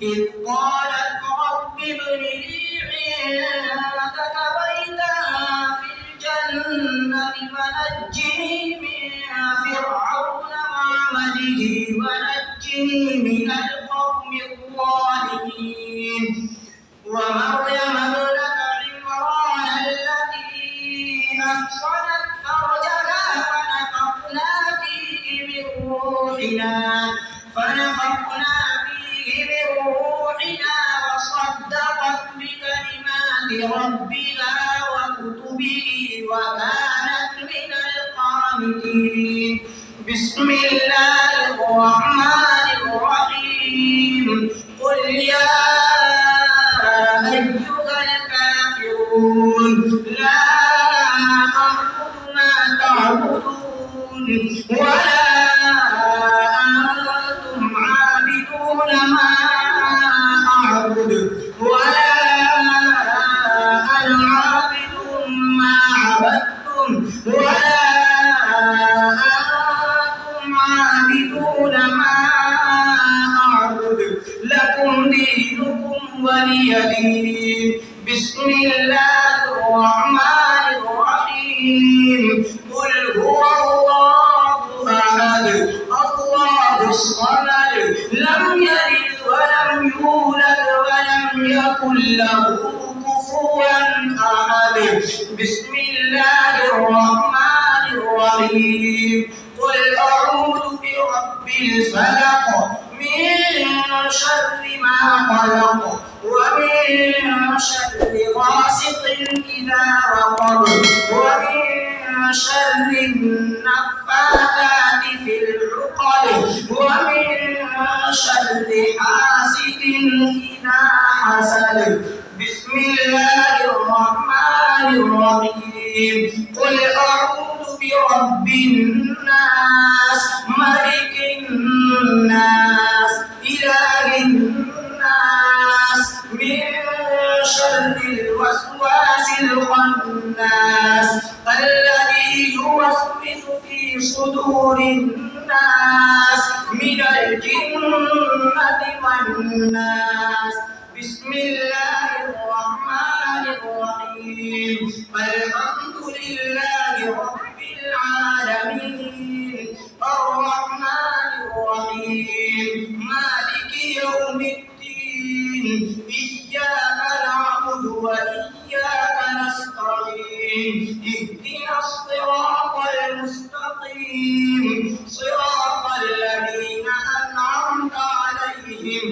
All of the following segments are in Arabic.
إذ قالت رب ابن لي عندك بيتا في الجنة ونجني من فرعون وعمله ونجني من القوم الظالمين ومريم ابنة عمران التي أحصنت فرجها فنفخنا فيه من روحنا وصدقت بكلمات ربها وكتبه وكانت من القانتين. بسم الله الرحمن الرحيم. قل يا أيها الكافرون لا أعبد ما تعبدون ولا أنتم عابدون ما أعبد ولا أنا عابد ما عبدتم ولا أنتم عابدون ما أعبد لكم دينكم ولي دين. بسم الله الرحمن الرحيم. قل هو الله أحد الله الصمد لم يلد ولم يولد ولم يكن له كفوا أحد. بسم الله الرحمن الرحيم. قل أعوذ برب الفلق من شر ما خلق ومن شر غاسق إذا وقب ومن شر النفاثات في العقد ومن شر حاسد إذا حسد. بسم الله الرحمن الرحيم. قل أعوذ برب الناس ملك الناس إله الناس من شر الوسواس الخناس الذي يوسوس في صدور الناس من الجنة والناس. بسم الله الرحمن الرحيم. الحمد لله رب العالمين الرحمن الرحيم مالك يوم الدين إياك نعبد وإياك نستعين اهدنا الصراط المستقيم صراط الذين أنعمت عليهم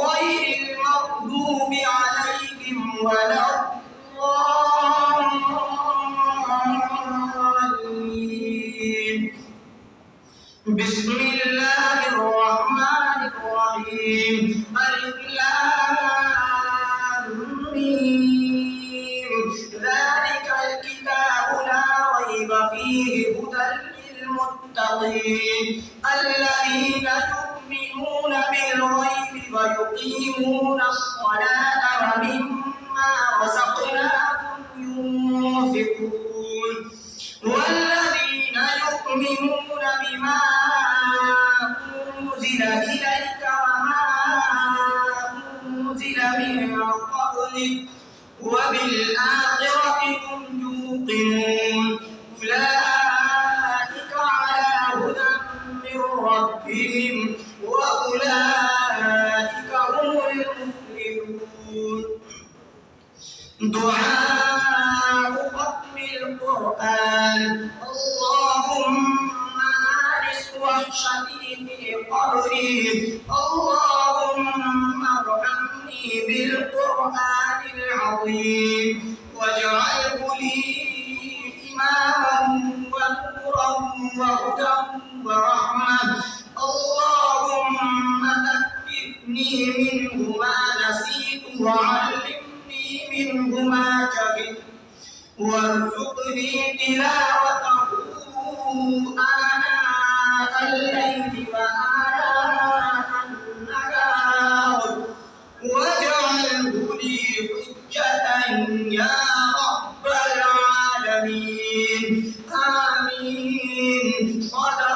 غير المغضوب عليهم ولا الضالين. بسم الله الرحمن الرحيم. ألف لام ميم ذلك الكتاب لا ريب فيه هدى للمتقين الذين يؤمنون بالغيب ويقيمون الصلاة ومما رزقناهم ينفقون والذين يؤمنون بما أنزل إليك وما أنزل من قبلك وبالآخرة هم يوقنون أولئك على هدى من ربهم وأولئك هم المفلحون. دعاء ختم القرآن. اللهم آنس وحشتي في قبري اللهم ارحمني بالقرآن العظيم واجعله لي إماما ونورا وهدى ورحمة. اللهم ذكرني منه ما نسيت وعلمني منه ما جهلت وارزقني تلاوته آناء الليل وآناء النهار واجعله لي حجة يا رب العالمين. آمين. صدق